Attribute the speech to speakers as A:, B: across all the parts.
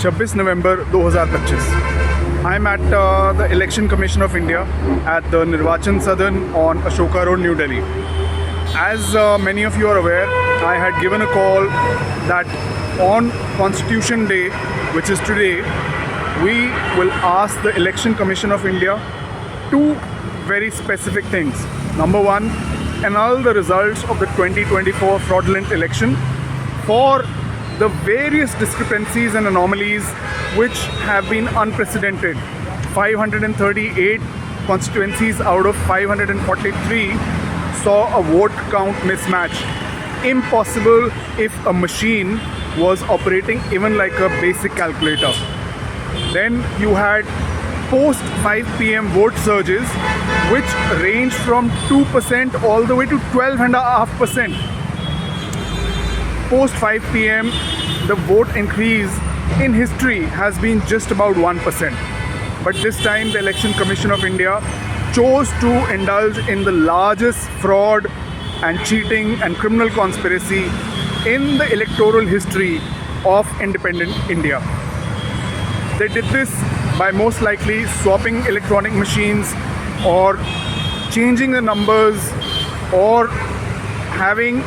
A: 26 November 2025. I'm at the Election Commission of India at the Nirvachan Sadan on Ashoka Road, New Delhi. As many of you are aware, I had given a call that on Constitution Day, which is today, we will ask the Election Commission of India two very specific things. Number one, annul the results of the 2024 fraudulent election for the various discrepancies and anomalies which have been unprecedented. 538 constituencies out of 543 saw a vote count mismatch. Impossible if a machine was operating even like a basic calculator. Then you had post 5 p.m. vote surges which ranged from 2% all the way to 12.5%. Post 5 p.m. the vote increase in history has been just about 1%. But this time the Election Commission of India chose to indulge in the largest fraud and cheating and criminal conspiracy in the electoral history of independent India. They did this by most likely swapping electronic machines or changing the numbers or having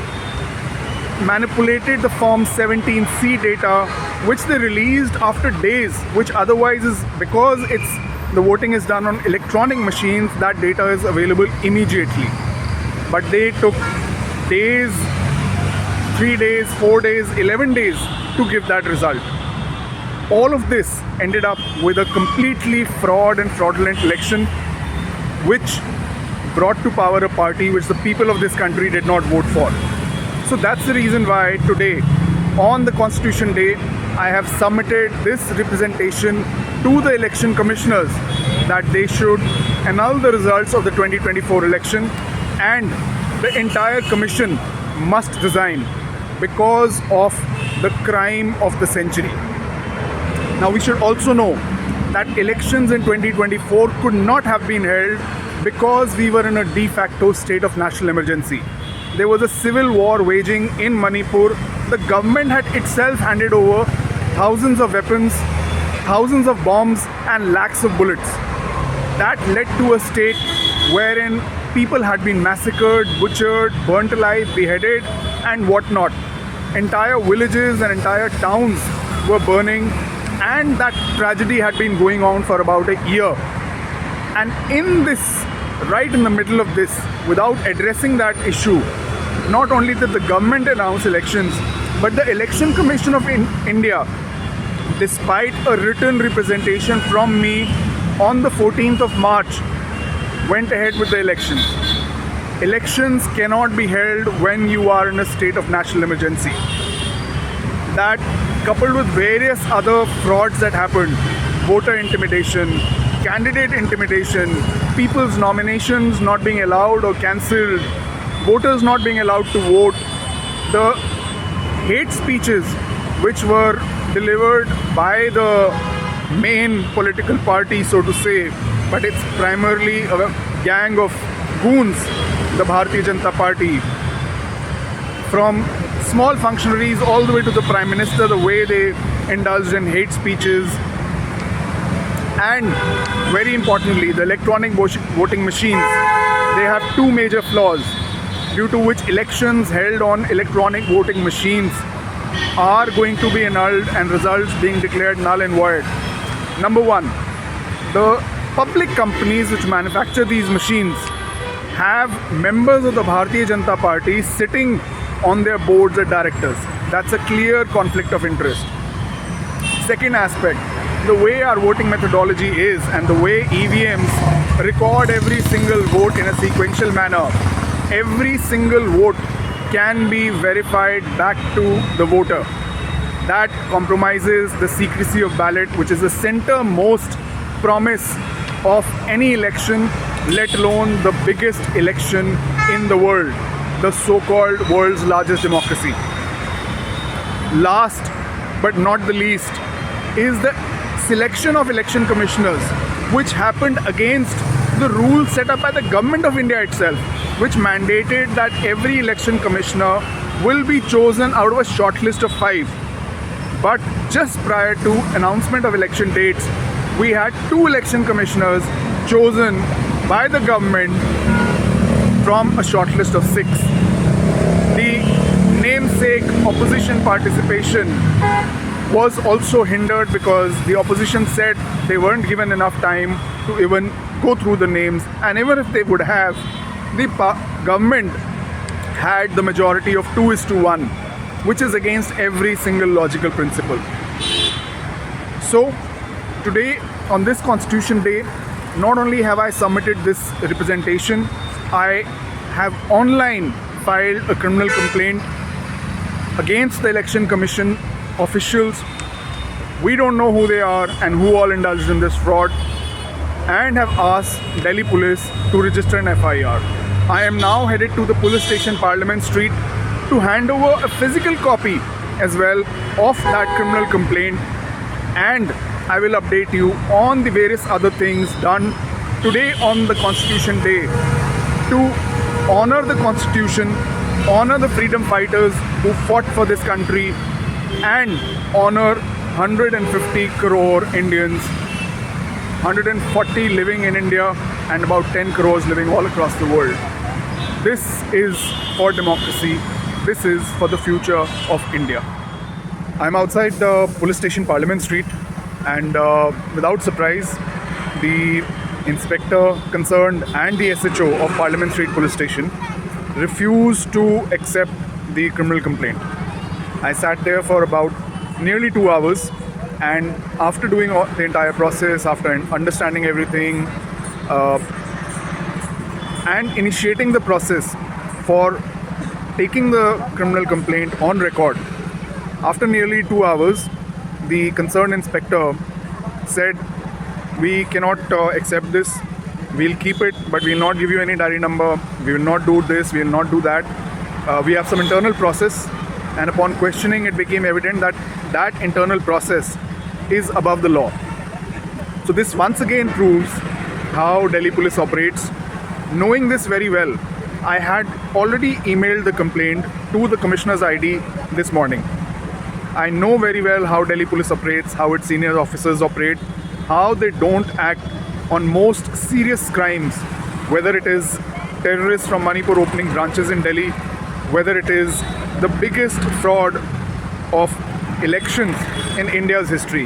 A: manipulated the Form 17C data which they released after days, which otherwise is, because the voting is done on electronic machines, that data is available immediately. But they took days, 3 days, 4 days, 11 days to give that result. All of this ended up with a completely fraudulent election which brought to power a party which the people of this country did not vote for. So that's the reason why today, on the Constitution Day, I have submitted this representation to the election commissioners that they should annul the results of the 2024 election and the entire commission must resign because of the crime of the century. Now we should also know that elections in 2024 could not have been held because we were in a de facto state of national emergency. There was a civil war waging in Manipur. The government had itself handed over thousands of weapons, thousands of bombs and lakhs of bullets. That led to a state wherein people had been massacred, butchered, burnt alive, beheaded and whatnot. Entire villages and entire towns were burning, and that tragedy had been going on for about a year. And in this, right in the middle of this, without addressing that issue, not only did the government announce elections, but the Election Commission of India, despite a written representation from me on the 14th of March, went ahead with the elections. Elections cannot be held when you are in a state of national emergency. That, coupled with various other frauds that happened, voter intimidation, candidate intimidation, people's nominations not being allowed or cancelled, voters not being allowed to vote, the hate speeches which were delivered by the main political party, so to say, but it's primarily a gang of goons, the Bharatiya Janata Party, from small functionaries all the way to the Prime Minister, the way they indulged in hate speeches. And very importantly, the electronic voting machines, they have two major flaws due to which elections held on electronic voting machines are going to be annulled and results being declared null and void. Number one, the public companies which manufacture these machines have members of the Bharatiya Janata Party sitting on their boards as directors. That's a clear conflict of interest. Second aspect, the way our voting methodology is and the way EVMs record every single vote in a sequential manner, every single vote can be verified back to the voter. That compromises the secrecy of ballot, which is the centermost promise of any election, let alone the biggest election in the world, the so-called world's largest democracy. Last but not the least is the selection of election commissioners, which happened against the rules set up by the government of India itself, which mandated that every election commissioner will be chosen out of a short list of 5. But just prior to announcement of election dates, we had 2 election commissioners chosen by the government from a shortlist of 6. The namesake opposition participation was also hindered because the opposition said they weren't given enough time to even go through the names, and even if they would have, the government had the majority of 2:1, which is against every single logical principle. So today, on this Constitution Day, not only have I submitted this representation, I have online filed a criminal complaint against the Election Commission officials. We don't know who they are and who all indulged in this fraud, and have asked Delhi Police to register an FIR. I am now headed to the police station Parliament Street to hand over a physical copy as well of that criminal complaint, and I will update you on the various other things done today on the Constitution Day to honor the Constitution, honor the freedom fighters who fought for this country, and honor 150 crore Indians, 140 living in India and about 10 crores living all across the world. This is for democracy. This is for the future of India. I'm outside the police station Parliament Street, and without surprise, the inspector concerned and the SHO of Parliament Street Police Station refused to accept the criminal complaint. I sat there for about nearly 2 hours, and after doing the entire process, after understanding everything, and initiating the process for taking the criminal complaint on record, after nearly 2 hours, the concerned inspector said, "We cannot accept this. We'll keep it, but we'll not give you any diary number. We will not do this, we will not do that. We have some internal process." And upon questioning, it became evident that that internal process is above the law. So this once again proves how Delhi Police operates. Knowing this very well, I had already emailed the complaint to the Commissioner's ID this morning. I know very well how Delhi Police operates, how its senior officers operate, how they don't act on most serious crimes, whether it is terrorists from Manipur opening branches in Delhi, whether it is the biggest fraud of elections in India's history.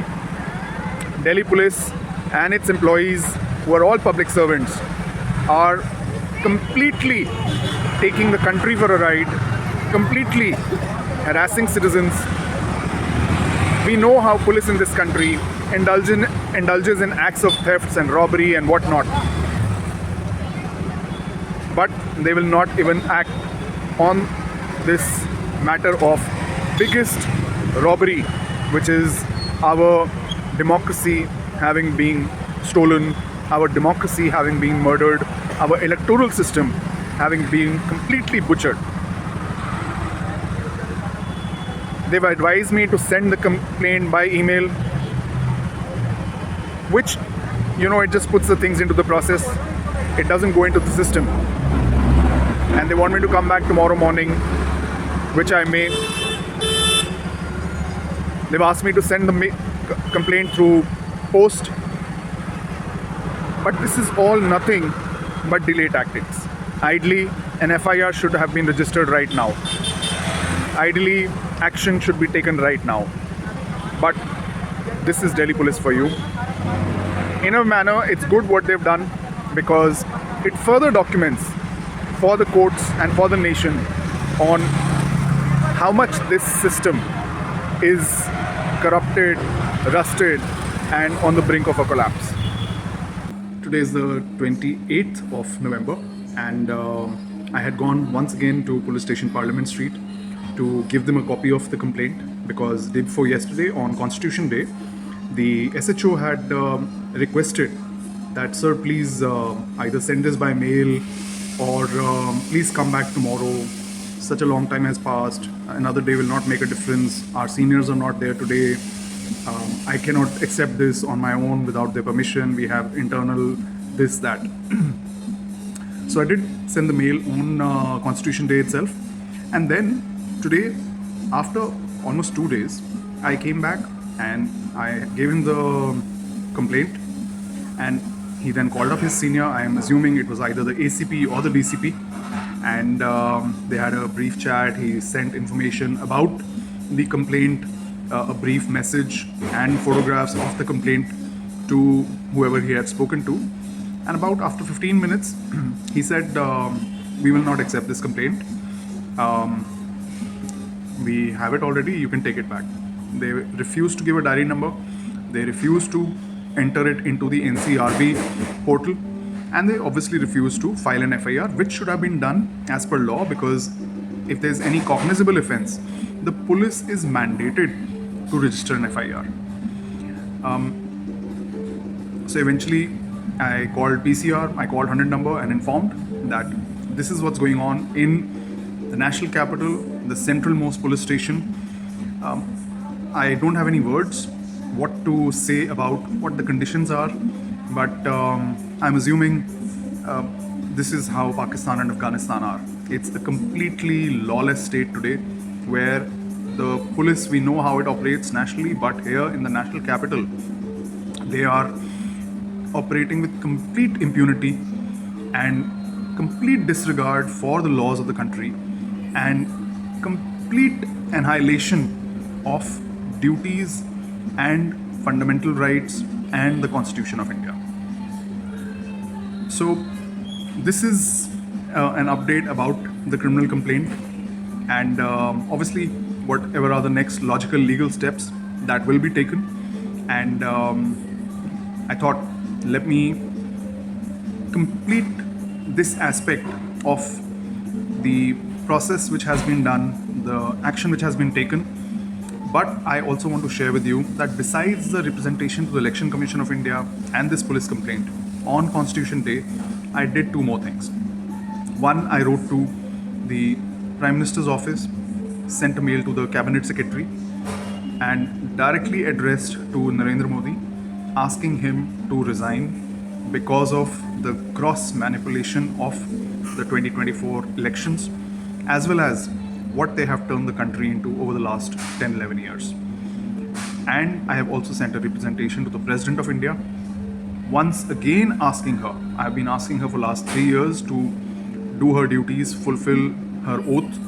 A: Delhi Police and its employees, who are all public servants, are completely taking the country for a ride, completely harassing citizens. We know how police in this country indulges in acts of thefts and robbery and whatnot. But they will not even act on this matter of biggest robbery, which is our democracy having been stolen, our democracy having been murdered, our electoral system having been completely butchered. They've advised me to send the complaint by email, which, it just puts the things into the process. It doesn't go into the system. And they want me to come back tomorrow morning, which I may. They've asked me to send the complaint through post. But this is all nothing but delay tactics. Ideally, an FIR should have been registered right now. Ideally, action should be taken right now. But this is Delhi Police for you. In a manner, it's good what they've done, because it further documents for the courts and for the nation on how much this system is corrupted, rusted, and on the brink of a collapse. Today is the 28th of November, and I had gone once again to Police Station Parliament Street to give them a copy of the complaint, because day before yesterday, on Constitution Day, the SHO had requested that, "Sir, please either send this by mail or please come back tomorrow. Such a long time has passed. Another day will not make a difference. Our seniors are not there today. I cannot accept this on my own without their permission. We have internal this, that." So I did send the mail on Constitution Day itself. And then today, after almost 2 days, I came back and I gave him the complaint, and he then called up his senior. I am assuming it was either the ACP or the DCP, and they had a brief chat. He sent information about the complaint, a brief message, and photographs of the complaint to whoever he had spoken to. And about after 15 minutes, he said, "We will not accept this complaint. We have it already. You can take it back." They refused to give a diary number. They refused to enter it into the NCRB portal, and they obviously refused to file an FIR, which should have been done as per law, because if there's any cognizable offense, the police is mandated to register an FIR. So eventually, I called PCR, I called 100 number and informed that this is what's going on in the national capital, the central most police station. I don't have any words what to say about what the conditions are, but I'm assuming this is how Pakistan and Afghanistan are. It's a completely lawless state today, where the police, we know how it operates nationally, but here in the national capital, they are operating with complete impunity and complete disregard for the laws of the country, and complete annihilation of duties and fundamental rights and the Constitution of India. So this is an update about the criminal complaint, and obviously whatever are the next logical legal steps that will be taken. And I thought, let me complete this aspect of the process which has been done, the action which has been taken. But I also want to share with you that besides the representation to the Election Commission of India and this police complaint, on Constitution Day, I did two more things. One, I wrote to the Prime Minister's office, sent a mail to the Cabinet Secretary, and directly addressed to Narendra Modi, asking him to resign because of the gross manipulation of the 2024 elections, as well as what they have turned the country into over the last 10-11 years. And I have also sent a representation to the President of India, once again asking her, I have been asking her for the last 3 years to do her duties, fulfill her oath.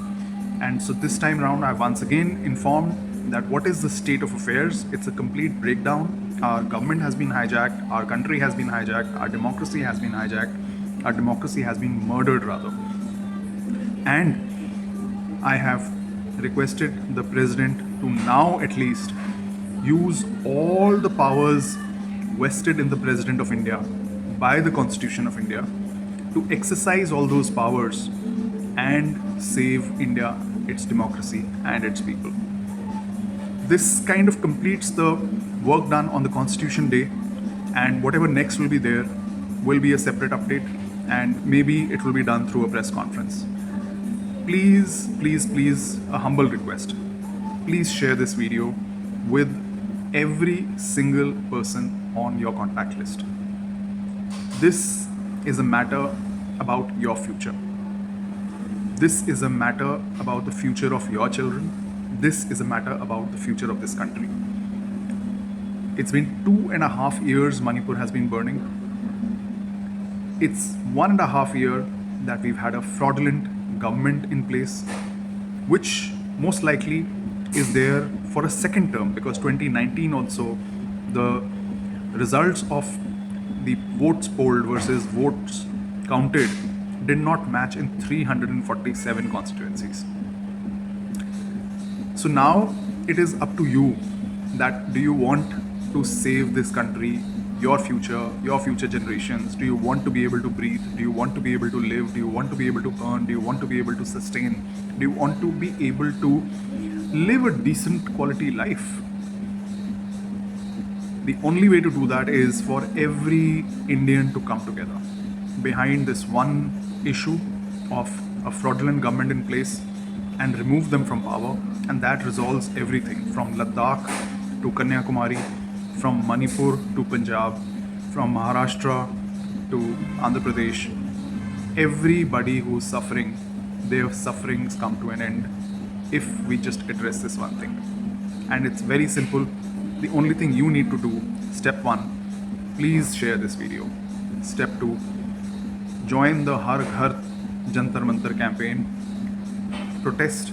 A: And so this time around, I have once again informed that what is the state of affairs. It's a complete breakdown. Our government has been hijacked, our country has been hijacked, our democracy has been hijacked, our democracy has been murdered rather. And I have requested the President to now at least use all the powers vested in the President of India by the Constitution of India to exercise all those powers and save India, its democracy and its people. This kind of completes the work done on the Constitution Day, and whatever next will be there will be a separate update, and maybe it will be done through a press conference. Please, please, please, a humble request. Please share this video with every single person on your contact list. This is a matter about your future. This is a matter about the future of your children. This is a matter about the future of this country. It's been 2.5 years Manipur has been burning. It's 1.5 years that we've had a fraudulent government in place, which most likely is there for a second term, because 2019 also, the results of the votes polled versus votes counted did not match in 347 constituencies. So now it is up to you, that do you want to save this country, your future generations? Do you want to be able to breathe? Do you want to be able to live? Do you want to be able to earn? Do you want to be able to sustain? Do you want to be able to live a decent quality life? The only way to do that is for every Indian to come together behind this one issue of a fraudulent government in place and remove them from power, and that resolves everything from Ladakh to Kanyakumari, from Manipur to Punjab, from Maharashtra to Andhra Pradesh. Everybody who's suffering, their sufferings come to an end if we just address this one thing. And it's very simple. The only thing you need to do, step 1, please share this video. Step 2, join the Har Ghar Jantar Mantar campaign. Protest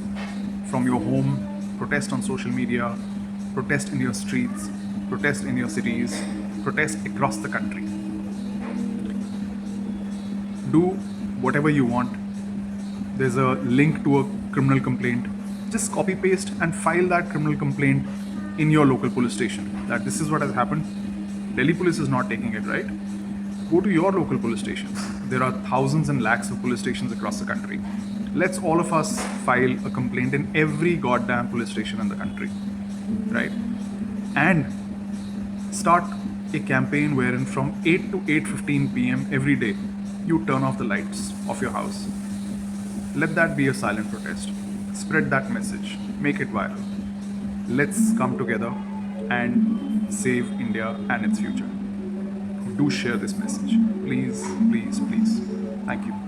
A: from your home, protest on social media, protest in your streets, protest in your cities, protest across the country. Do whatever you want. There's a link to a criminal complaint. Just copy paste and file that criminal complaint in your local police station. That this is what has happened. Delhi police is not taking it, right? Go to your local police stations. There are thousands and lakhs of police stations across the country. Let's all of us file a complaint in every goddamn police station in the country, right? And start a campaign wherein from 8 to 8:15 p.m. every day, you turn off the lights of your house. Let that be a silent protest. Spread that message. Make it viral. Let's come together and save India and its future. Do share this message. Please, please, please. Thank you.